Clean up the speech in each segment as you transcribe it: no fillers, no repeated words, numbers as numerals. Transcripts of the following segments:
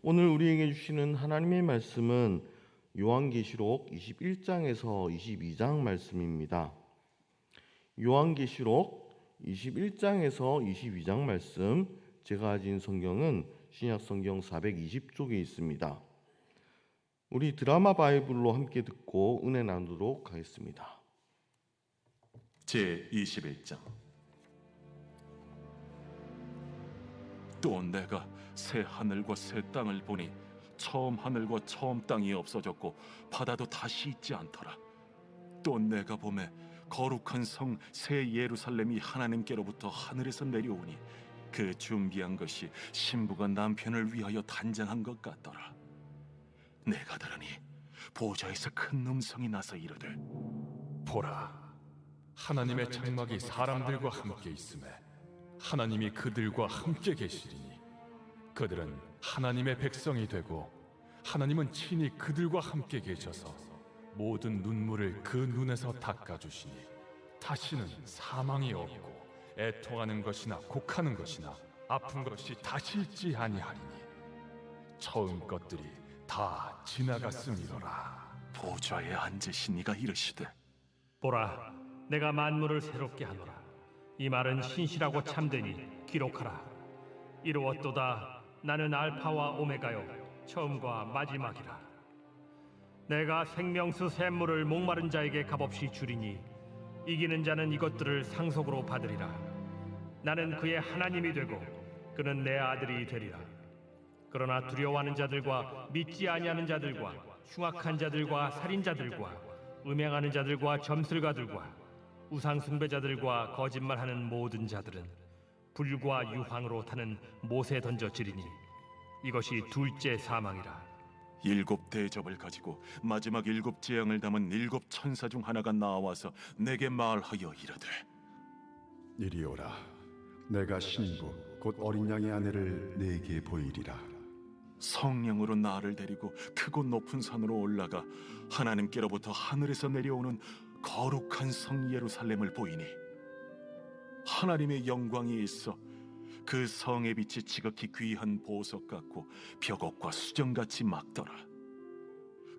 오늘 우리에게 주시는 하나님의 말씀은 요한계시록 21장에서 22장 말씀입니다. 요한계시록 21장에서 22장 말씀, 제가 가진 성경은 신약성경 420쪽에 있습니다. 우리 드라마 바이블로 함께 듣고 은혜 나누도록 하겠습니다. 제21장. 또 내가 새 하늘과 새 땅을 보니 처음 하늘과 처음 땅이 없어졌고 바다도 다시 있지 않더라. 또 내가 보매 거룩한 성 새 예루살렘이 하나님께로부터 하늘에서 내려오니 그 준비한 것이 신부가 남편을 위하여 단장한 것 같더라. 내가 들으니 보좌에서 큰 음성이 나서 이르되, 보라, 하나님의 장막이 사람들과 함께 있음에 하나님이 그들과 함께 계시리니 그들은 하나님의 백성이 되고 하나님은 친히 그들과 함께 계셔서 모든 눈물을 그 눈에서 닦아주시니 다시는 사망이 없고 애통하는 것이나 곡하는 것이나 아픈 것이 다시 있지 아니하리니 처음 것들이 다 지나갔음이로라. 보좌에 앉으신 이가 이르시되, 보라, 내가 만물을 새롭게 하노라. 이 말은 신실하고 참되니 기록하라. 이루었도다. 나는 알파와 오메가요, 처음과 마지막이라. 내가 생명수 샘물을 목마른 자에게 값없이 주리니 이기는 자는 이것들을 상속으로 받으리라. 나는 그의 하나님이 되고 그는 내 아들이 되리라. 그러나 두려워하는 자들과 믿지 아니하는 자들과 흉악한 자들과 살인자들과 음행하는 자들과 점술가들과 우상 숭배자들과 거짓말하는 모든 자들은 불과 유황으로 타는 못에 던져지리니 이것이 둘째 사망이라. 일곱 대접을 가지고 마지막 일곱 재앙을 담은 일곱 천사 중 하나가 나와서 내게 말하여 이르되, 이리 오라. 내가 신부 곧 어린 양의 아내를 네게 보이리라. 성령으로 나를 데리고 크고 높은 산으로 올라가 하나님께로부터 하늘에서 내려오는 거룩한 성 예루살렘을 보이니 하나님의 영광이 있어 그 성의 빛이 지극히 귀한 보석 같고 벽옥과 수정같이 막더라.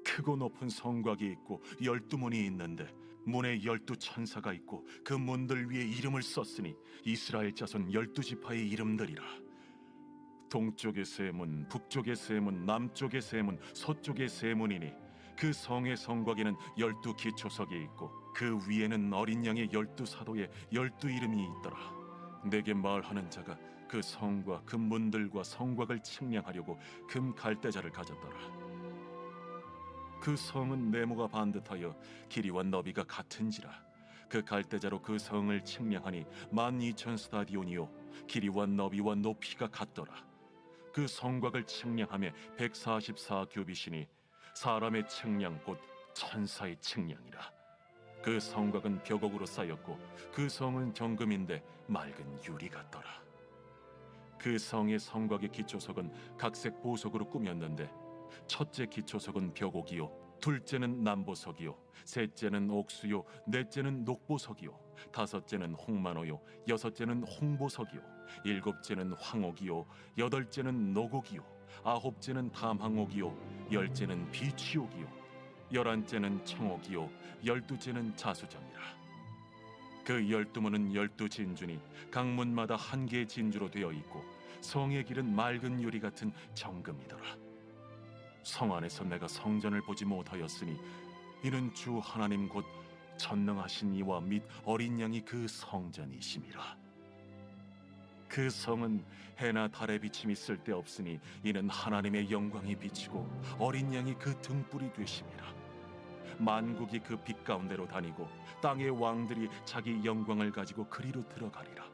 크고 높은 성곽이 있고 12문이 있는데 문에 12천사가 있고 그 문들 위에 이름을 썼으니 이스라엘 자손 12지파의 이름들이라. 동쪽의 세 문, 북쪽의 세 문, 남쪽의 세 문, 서쪽의 세 문이니 그 성의 성곽에는 12기초석이 있고 그 위에는 어린 양의 12사도의 12이름이 있더라. 내게 말하는 자가 그 성과 그 문들과 성곽을 측량하려고 금 갈대자를 가졌더라. 그 성은 네모가 반듯하여 길이와 너비가 같은지라. 그 갈대자로 그 성을 측량하니 12,000스타디온이요 길이와 너비와 높이가 같더라. 그 성곽을 측량하며 144규빗이니 사람의 측량 곧 천사의 측량이라. 그 성곽은 벽옥으로 쌓였고 그 성은 정금인데 맑은 유리 같더라. 그 성의 성곽의 기초석은 각색 보석으로 꾸몄는데 첫째 기초석은 벽옥이요, 둘째는 남보석이요, 셋째는 옥수요, 넷째는 녹보석이요, 다섯째는 홍만호요, 여섯째는 홍보석이요, 일곱째는 황옥이요, 여덟째는 노곡이요, 아홉째는 담항옥이요, 열째는 비취옥이요, 열한째는 청옥이요, 열두째는 자수정이라. 그 12문은 12진주니 각 문마다 한 개의 진주로 되어 있고 성의 길은 맑은 유리 같은 정금이더라. 성 안에서 내가 성전을 보지 못하였으니 이는 주 하나님 곧 전능하신 이와 및 어린 양이 그 성전이심이라. 그 성은 해나 달의 비침이 쓸데없으니 이는 하나님의 영광이 비치고 어린 양이 그 등불이 되심이라. 만국이 그 빛 가운데로 다니고 땅의 왕들이 자기 영광을 가지고 그리로 들어가리라.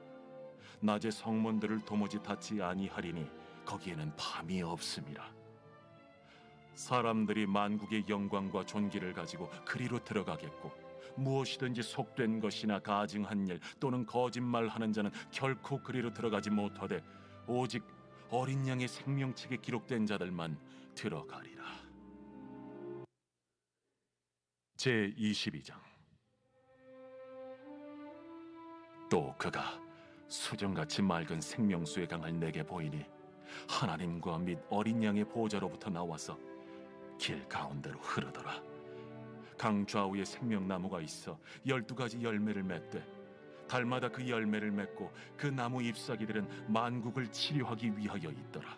낮에 성문들을 도무지 닫지 아니하리니 거기에는 밤이 없음이라. 사람들이 만국의 영광과 존귀를 가지고 그리로 들어가겠고 무엇이든지 속된 것이나 가증한 일 또는 거짓말하는 자는 결코 그리로 들어가지 못하되 오직 어린 양의 생명책에 기록된 자들만 들어가리라. 제22장. 또 그가 수정같이 맑은 생명수의 강을 내게 보이니 하나님과 및 어린 양의 보좌로부터 나와서 길 가운데로 흐르더라. 강 좌우에 생명나무가 있어 12가지 열매를 맺되 달마다 그 열매를 맺고 그 나무 잎사귀들은 만국을 치료하기 위하여 있더라.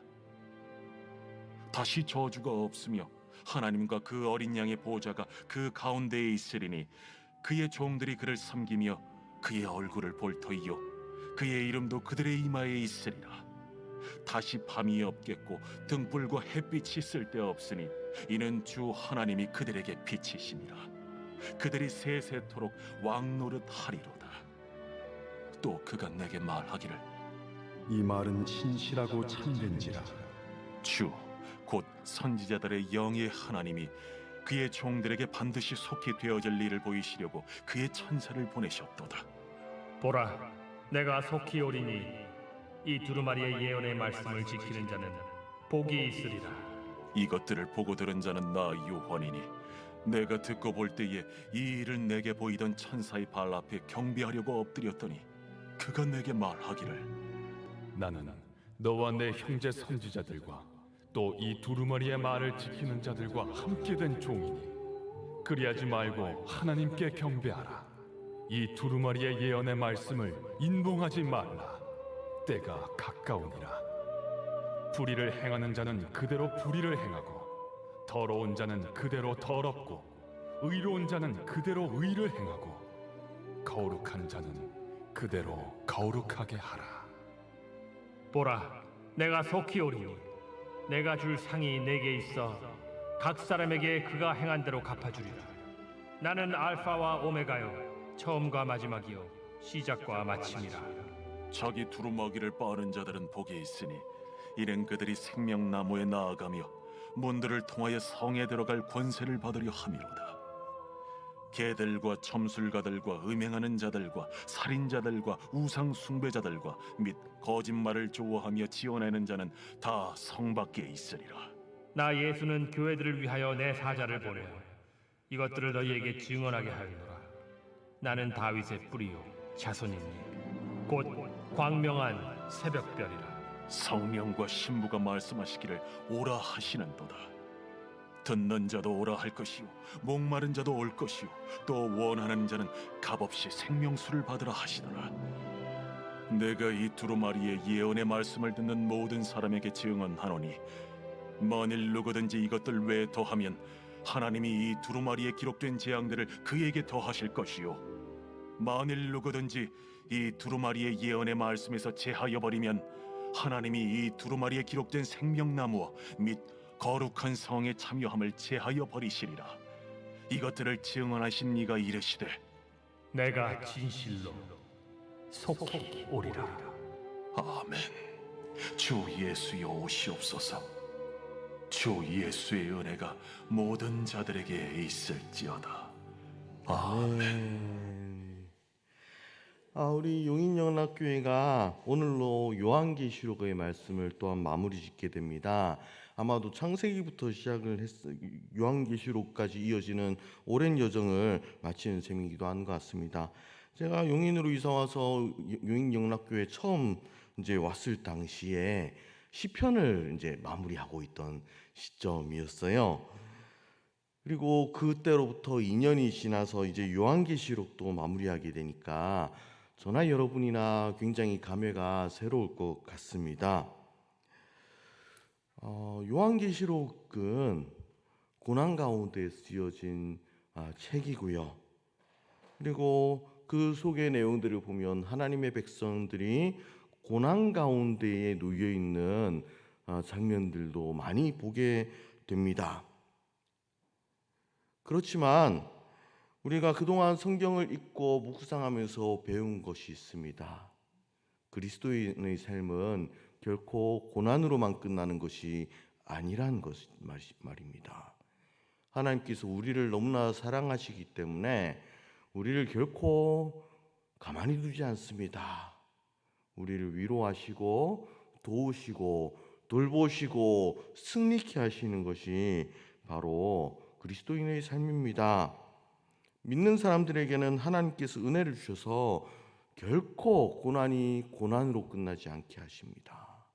다시 저주가 없으며 하나님과 그 어린 양의 보좌가 그 가운데에 있으리니 그의 종들이 그를 섬기며 그의 얼굴을 볼 터이요 그의 이름도 그들의 이마에 있으리라. 다시 밤이 없겠고 등불과 햇빛이 쓸데없으니 이는 주 하나님이 그들에게 빛이시니라. 그들이 세세토록 왕노릇 하리로다. 또 그가 내게 말하기를 이 말은 신실하고 참된지라. 주 곧 선지자들의 영의 하나님이 그의 종들에게 반드시 속히 되어질 일을 보이시려고 그의 천사를 보내셨도다. 보라, 내가 속히 오리니 이 두루마리의 예언의 말씀을 지키는 자는 복이 있으리라. 이것들을 보고 들은 자는 나 요한이니 내가 듣고 볼 때에 이 일을 내게 보이던 천사의 발 앞에 경배하려고 엎드렸더니 그가 내게 말하기를 나는 너와 내 형제 선지자들과 또 이 두루마리의 말을 지키는 자들과 함께 된 종이니 그리하지 말고 하나님께 경배하라. 이 두루마리의 예언의 말씀을 인봉하지 말라. 때가 가까우니라. 불의를 행하는 자는 그대로 불의를 행하고 더러운 자는 그대로 더럽고 의로운 자는 그대로 의를 행하고 거룩한 자는 그대로 거룩하게 하라. 보라, 내가 속히 오리니 내가 줄 상이 내게 있어 각 사람에게 그가 행한 대로 갚아주리라. 나는 알파와 오메가요 처음과 마지막이요 시작과 마침이라. 자기 두루마기를 빠는 자들은 복이 있으니 이는 그들이 생명나무에 나아가며 문들을 통하여 성에 들어갈 권세를 받으려 함이로다. 개들과 점술가들과 음행하는 자들과 살인자들과 우상 숭배자들과 및 거짓말을 좋아하며 지어내는 자는 다 성 밖에 있으리라. 나 예수는 교회들을 위하여 내 사자를 보내어 이것들을 너희에게 증언하게 하리노라. 나는 다윗의 뿌리요 자손이니 곧 광명한 새벽별이라. 성령과 신부가 말씀하시기를 오라 하시는도다. 듣는 자도 오라 할 것이요 목마른 자도 올 것이요 또 원하는 자는 값없이 생명수를 받으라 하시더라. 내가 이 두루마리의 예언의 말씀을 듣는 모든 사람에게 증언하노니 만일 누구든지 이것들 외에 더하면 하나님이 이 두루마리에 기록된 재앙들을 그에게 더하실 것이요 만일 누구든지 이 두루마리의 예언의 말씀에서 제하여 버리면 하나님이 이 두루마리에 기록된 생명나무와 및 거룩한 성에 참여함을 제하여 버리시리라. 이것들을 증언하신 이가 이르시되 내가 진실로 속히 오리라. 아멘. 주 예수여 오시옵소서. 주 예수의 은혜가 모든 자들에게 있을지어다. 아멘. 우리 용인영락교회가 오늘로 요한계시록의 말씀을 또한 마무리 짓게 됩니다. 아마도 창세기부터 시작을 했어 요한계시록까지 이어지는 오랜 여정을 마치는 셈이기도 한 것 같습니다. 제가 용인으로 이사 와서 용인영락교회 처음 이제 왔을 당시에 시편을 이제 마무리하고 있던 시점이었어요. 그리고 그때로부터 2년이 지나서 이제 요한계시록도 마무리하게 되니까 저나 여러분이나 굉장히 감회가 새로울 것 같습니다. 요한계시록은 고난 가운데 쓰여진 책이고요. 그리고 그 속의 내용들을 보면 하나님의 백성들이 고난 가운데에 놓여 있는 장면들도 많이 보게 됩니다. 그렇지만 우리가 그동안 성경을 읽고 묵상하면서 배운 것이 있습니다. 그리스도인의 삶은 결코 고난으로만 끝나는 것이 아니란 것 말입니다. 하나님께서 우리를 너무나 사랑하시기 때문에 우리를 결코 가만히 두지 않습니다. 우리를 위로하시고 도우시고 돌보시고 승리케 하시는 것이 바로 그리스도인의 삶입니다. 믿는 사람들에게는 하나님께서 은혜를 주셔서 결코 고난이 고난으로 끝나지 않게 하십니다.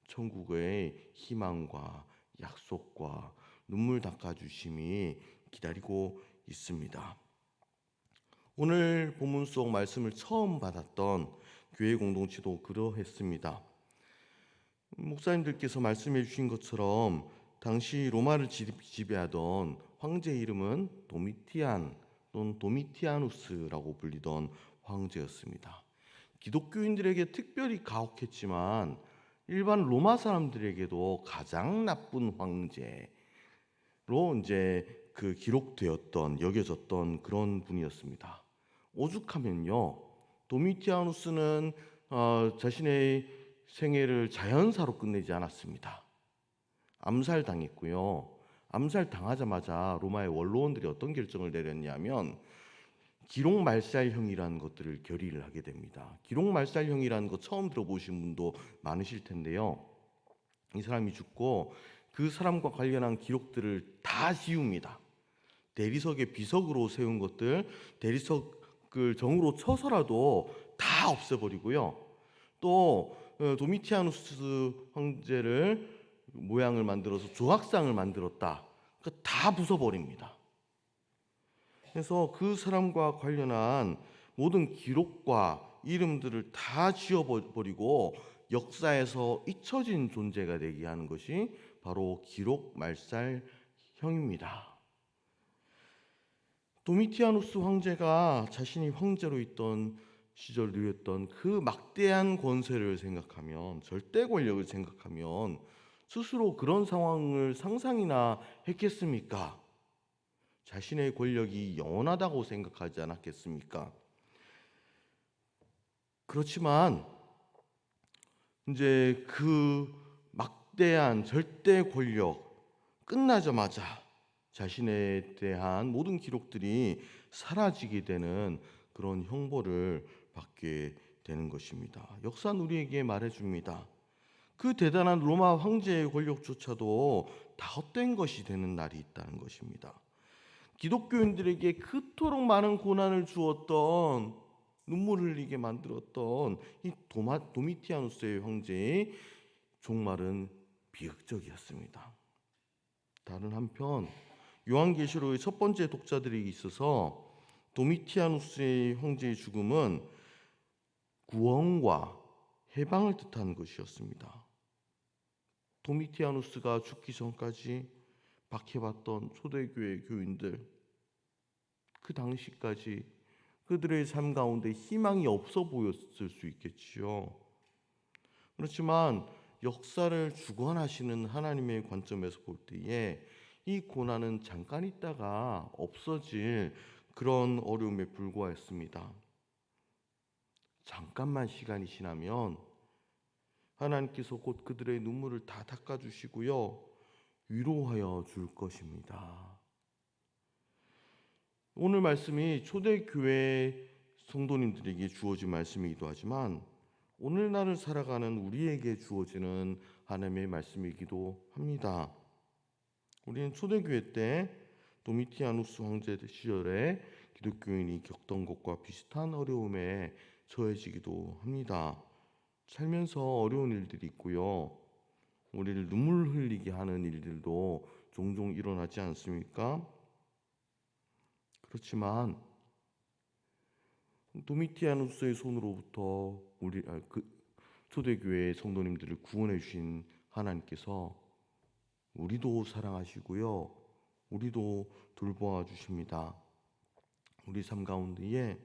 천국의 희망과 약속과 눈물 닦아주심이 기다리고 있습니다. 오늘 본문 속 말씀을 처음 받았던 교회 공동체도 그러했습니다. 목사님들께서 말씀해 주신 것처럼 당시 로마를 지배하던 황제 이름은 도미티안 또는 도미티아누스라고 불리던 황제였습니다. 기독교인들에게 특별히 가혹했지만 일반 로마 사람들에게도 가장 나쁜 황제로 이제 기록되었던 여겨졌던 그런 분이었습니다. 오죽하면요, 도미티아누스는 자신의 생애를 자연사로 끝내지 않았습니다. 암살당했고요. 암살당하자마자 로마의 원로원들이 어떤 결정을 내렸냐면 기록말살형이라는 것들을 결의를 하게 됩니다. 기록말살형이라는 거 처음 들어보신 분도 많으실 텐데요. 이 사람이 죽고 그 사람과 관련한 기록들을 다 지웁니다. 대리석에 비석으로 세운 것들, 대리석을 정으로 쳐서라도 다 없애버리고요. 또 도미티아누스 황제를 모양을 만들어서 조각상을 만들었다. 다 부숴버립니다. 그래서 그 사람과 관련한 모든 기록과 이름들을 다 지워버리고 역사에서 잊혀진 존재가 되게 하는 것이 바로 기록말살형입니다. 도미티아누스 황제가 자신이 황제로 있던 시절 누렸던 그 막대한 권세를 생각하면, 절대 권력을 생각하면 스스로 그런 상황을 상상이나 했겠습니까? 자신의 권력이 영원하다고 생각하지 않았겠습니까? 그렇지만 이제 그 막대한 절대 권력 끝나자마자 자신에 대한 모든 기록들이 사라지게 되는 그런 형벌을 받게 되는 것입니다. 역사는 우리에게 말해줍니다. 그 대단한 로마 황제의 권력조차도 다 헛된 것이 되는 날이 있다는 것입니다. 기독교인들에게 그토록 많은 고난을 주었던, 눈물 흘리게 만들었던 이 도미티아누스의 황제의 종말은 비극적이었습니다. 다른 한편 요한계시록의 첫 번째 독자들에게 있어서 도미티아누스의 황제의 죽음은 구원과 해방을 뜻하는 것이었습니다. 도미티아누스가 죽기 전까지 박해받던 초대교회 교인들, 그 당시까지 그들의 삶 가운데 희망이 없어 보였을 수 있겠지요. 그렇지만 역사를 주관하시는 하나님의 관점에서 볼 때에 이 고난은 잠깐 있다가 없어질 그런 어려움에 불과했습니다. 잠깐만 시간이 지나면 하나님께서 곧 그들의 눈물을 다 닦아주시고요, 위로하여 줄 것입니다. 오늘 말씀이 초대교회 성도님들에게 주어진 말씀이기도 하지만 오늘날을 살아가는 우리에게 주어지는 하나님의 말씀이기도 합니다. 우리는 초대교회 때 도미티아누스 황제 시절에 기독교인이 겪던 것과 비슷한 어려움에 처해지기도 합니다. 살면서 어려운 일들이 있고요, 우리를 눈물 흘리게 하는 일들도 종종 일어나지 않습니까? 그렇지만 도미티아누스의 손으로부터 초대교회의 성도님들을 구원해 주신 하나님께서 우리도 사랑하시고요, 우리도 돌보아 주십니다. 우리 삶 가운데에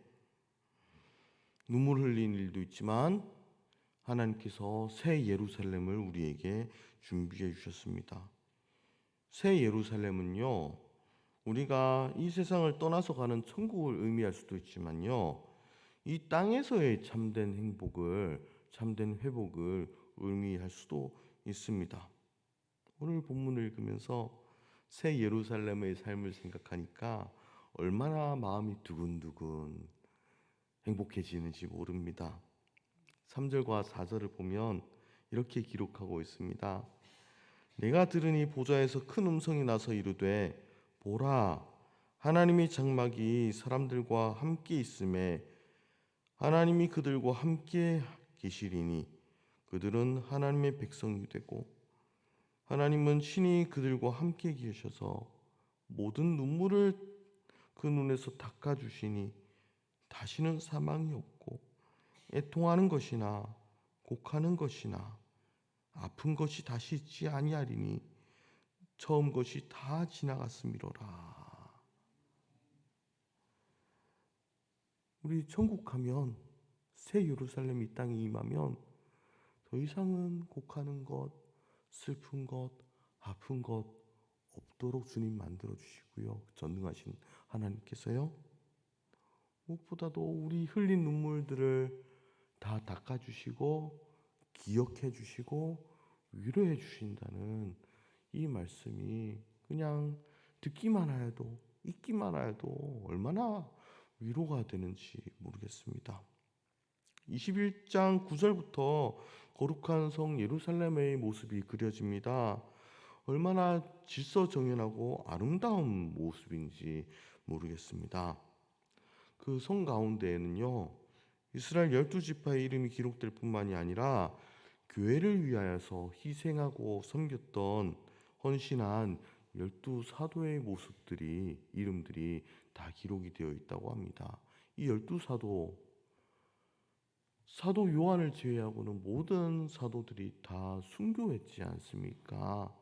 눈물 흘린 일도 있지만 하나님께서 새 예루살렘을 우리에게 준비해 주셨습니다. 새 예루살렘은요, 우리가 이 세상을 떠나서 가는 천국을 의미할 수도 있지만요, 이 땅에서의 참된 행복을, 참된 회복을 의미할 수도 있습니다. 오늘 본문을 읽으면서 새 예루살렘의 삶을 생각하니까 얼마나 마음이 두근두근 행복해지는지 모릅니다. 3절과 4절을 보면 이렇게 기록하고 있습니다. 내가 들으니 보좌에서 큰 음성이 나서 이르되 보라, 하나님의 장막이 사람들과 함께 있음에 하나님이 그들과 함께 계시리니 그들은 하나님의 백성이 되고 하나님은 친히 그들과 함께 계셔서 모든 눈물을 그 눈에서 닦아주시니 다시는 사망이 없고 애통하는 것이나 곡하는 것이나 아픈 것이 다시 있지 아니하리니 처음 것이 다 지나갔음이로라. 우리 천국 가면 새 예루살렘 이 땅에 임하면 더 이상은 곡하는 것, 슬픈 것, 아픈 것 없도록 주님 만들어 주시고요. 전능하신 하나님께서요. 무엇보다도 우리 흘린 눈물들을 다 닦아 주시고 기억해 주시고 위로해 주신다는 이 말씀이 그냥 듣기만 해도 읽기만 해도 얼마나 위로가 되는지 모르겠습니다. 21장 9절부터 거룩한 성 예루살렘의 모습이 그려집니다. 얼마나 질서정연하고 아름다운 모습인지 모르겠습니다. 그 성 가운데에는요, 이스라엘 12지파의 이름이 기록될 뿐만이 아니라 교회를 위하여서 희생하고 섬겼던 헌신한 12사도의 모습들이, 이름들이 다 기록이 되어 있다고 합니다. 이 12사도, 사도 요한을 제외하고는 모든 사도들이 다 순교했지 않습니까?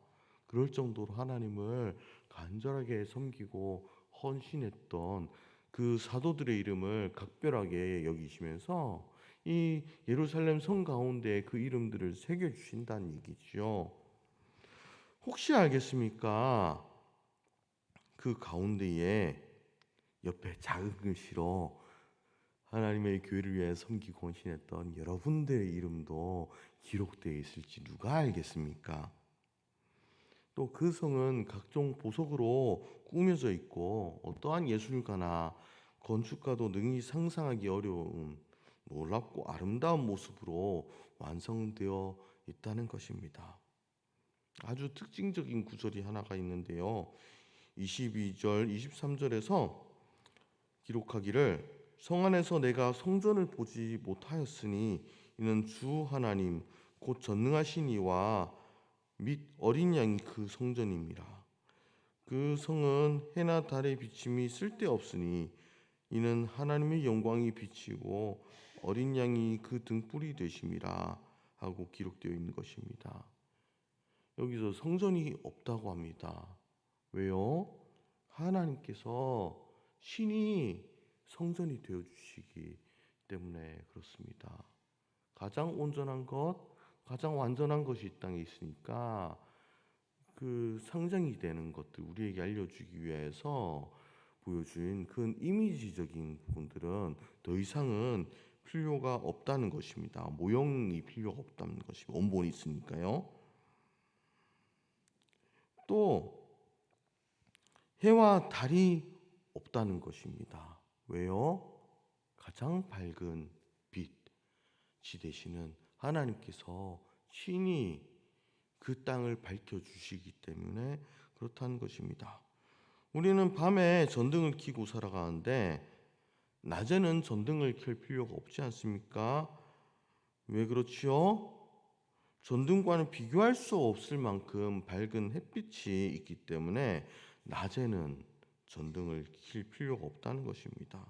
그럴 정도로 하나님을 간절하게 섬기고 헌신했던 그 사도들의 이름을 각별하게 여기시면서 이 예루살렘 성 가운데 그 이름들을 새겨주신다는 얘기죠. 혹시 알겠습니까? 그 가운데에 옆에 작은 글씨로 하나님의 교회를 위해 섬기고 헌신했던 여러분들의 이름도 기록되어 있을지 누가 알겠습니까? 또 그 성은 각종 보석으로 꾸며져 있고 어떠한 예술가나 건축가도 능히 상상하기 어려운 놀랍고 아름다운 모습으로 완성되어 있다는 것입니다. 아주 특징적인 구절이 하나가 있는데요. 22절, 23절에서 기록하기를 성 안에서 내가 성전을 보지 못하였으니 이는 주 하나님 곧 전능하신 이와 및 어린 양이 그 성전입니다. 그 성은 해나 달의 비침이 쓸데없으니 이는 하나님의 영광이 비치고 어린 양이 그 등불이 되심이라 하고 기록되어 있는 것입니다. 여기서 성전이 없다고 합니다. 왜요? 하나님께서 신이 성전이 되어주시기 때문에 그렇습니다. 가장 온전한 것, 가장 완전한 것이 이 땅에 있으니까 그 상징이 되는 것들 우리에게 알려주기 위해서 보여준 그 이미지적인 부분들은 더 이상은 필요가 없다는 것입니다. 모형이 필요가 없다는 것입니다. 원본이 있으니까요. 또 해와 달이 없다는 것입니다. 왜요? 가장 밝은 빛이 되시는 하나님께서 신이 그 땅을 밝혀주시기 때문에 그렇다는 것입니다. 우리는 밤에 전등을 켜고 살아가는데 낮에는 전등을 켤 필요가 없지 않습니까? 왜 그렇지요? 전등과는 비교할 수 없을 만큼 밝은 햇빛이 있기 때문에 낮에는 전등을 켤 필요가 없다는 것입니다.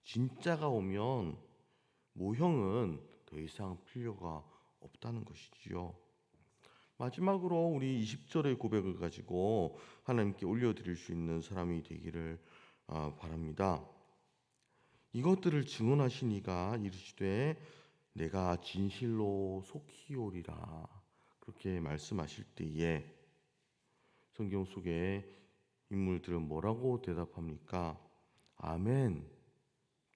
진짜가 오면 모형은 더 이상 필요가 없다는 것이지요. 마지막으로 우리 20절의 고백을 가지고 하나님께 올려드릴 수 있는 사람이 되기를 바랍니다. 이것들을 증언하신 이가 이르시되 내가 진실로 속히오리라 그렇게 말씀하실 때에 성경 속에 인물들은 뭐라고 대답합니까? 아멘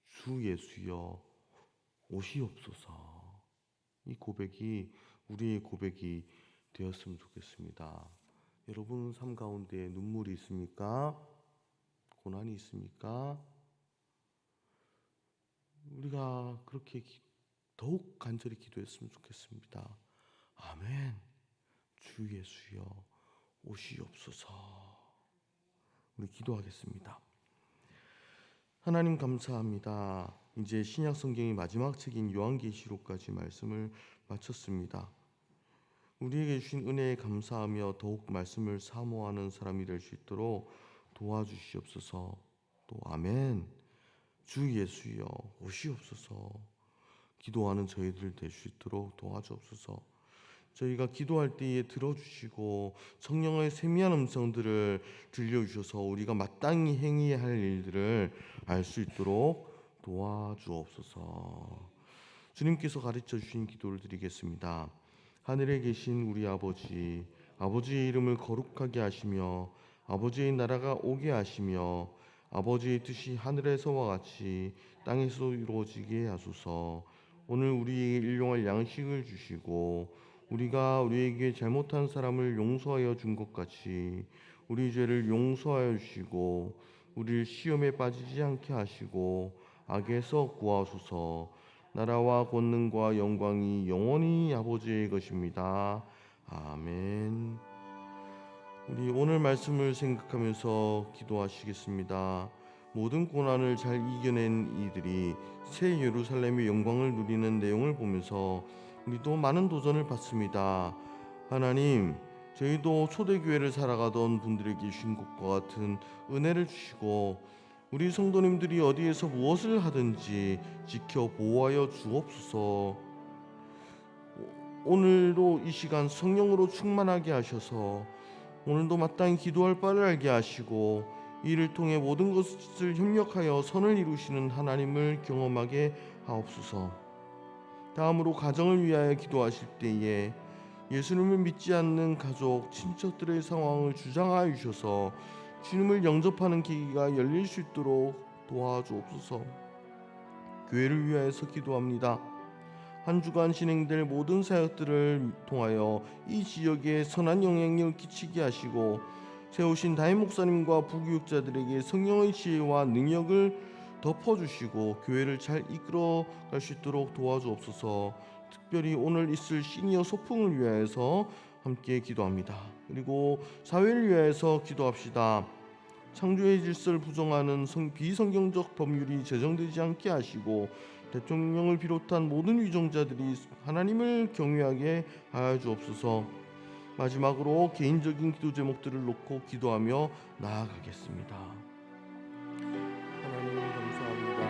주 예수여 오시옵소서. 이 고백이 우리의 고백이 되었으면 좋겠습니다. 여러분 삶 가운데 눈물이 있습니까? 고난이 있습니까? 우리가 그렇게 더욱 간절히 기도했으면 좋겠습니다. 아멘 주 예수여 오시옵소서. 우리 기도하겠습니다. 하나님 감사합니다. 이제 신약 성경의 마지막 책인 요한계시록까지 말씀을 마쳤습니다. 우리에게 주신 은혜에 감사하며 더욱 말씀을 사모하는 사람이 될 수 있도록 도와주시옵소서. 또 아멘. 주 예수여 오시옵소서. 기도하는 저희들 될 수 있도록 도와주옵소서. 저희가 기도할 때에 들어주시고 성령의 세미한 음성들을 들려주셔서 우리가 마땅히 행해야 할 일들을 알 수 있도록 도와주옵소서. 주님께서 가르쳐 주신 기도를 드리겠습니다. 하늘에 계신 우리 아버지, 아버지의 이름을 거룩하게 하시며 아버지의 나라가 오게 하시며 아버지의 뜻이 하늘에서와 같이 땅에서 이루어지게 하소서. 오늘 우리에게 일용할 양식을 주시고 우리가 우리에게 잘못한 사람을 용서하여 준 것 같이 우리 죄를 용서하여 주시고 우리를 시험에 빠지지 않게 하시고 악에서 구하소서. 나라와 권능과 영광이 영원히 아버지의 것입니다. 아멘. 우리 오늘 말씀을 생각하면서 기도하시겠습니다. 모든 고난을 잘 이겨낸 이들이 새 예루살렘의 영광을 누리는 내용을 보면서 우리도 많은 도전을 받습니다. 하나님, 저희도 초대교회를 살아가던 분들에게 주신 것과 같은 은혜를 주시고 우리 성도님들이 어디에서 무엇을 하든지 지켜 보호하여 주옵소서. 오늘도 이 시간 성령으로 충만하게 하셔서 오늘도 마땅히 기도할 바를 알게 하시고 이를 통해 모든 것을 협력하여 선을 이루시는 하나님을 경험하게 하옵소서. 다음으로 가정을 위하여 기도하실 때에 예수님을 믿지 않는 가족, 친척들의 상황을 주장하여 주셔서 주님을 영접하는 계기가 열릴 수 있도록 도와주옵소서. 교회를 위하여서 기도합니다. 한 주간 진행될 모든 사역들을 통하여 이 지역에 선한 영향력을 끼치게 하시고 세우신 담임 목사님과 부교육자들에게 성령의 지혜와 능력을 덮어주시고 교회를 잘 이끌어 갈 수 있도록 도와주옵소서. 특별히 오늘 있을 시니어 소풍을 위하여서 함께 기도합니다. 그리고 사회를 위하여서 기도합시다. 창조의 질서를 부정하는 비성경적 법률이 제정되지 않게 하시고 대통령을 비롯한 모든 위정자들이 하나님을 경외하게 하여 주옵소서. 마지막으로 개인적인 기도 제목들을 놓고 기도하며 나아가겠습니다. 하나님 감사합니다.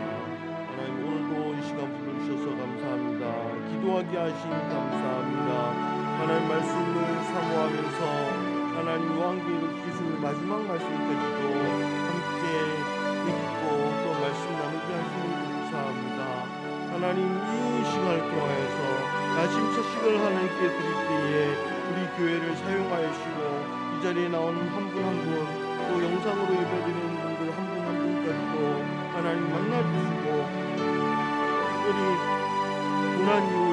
하나님 오늘도 이 시간 불러주셔서 감사합니다. 기도하게 하신 감사합니다. 하나님 말씀을 사모하면서 하나님과 함께 이렇게 주신 마지막 말씀까지도 함께 읽고 또 말씀 나누게 하시니 감사합니다. 하나님 이 시간을 통하여서 아침 첫 식을 하나님께 드릴 때에 우리 교회를 사용하여 주시고 이 자리에 나오는 한 분 한 분 또 영상으로 예배드리는 분들 한 분 한 분까지도 하나님 만나주시고 특별히 고난 이후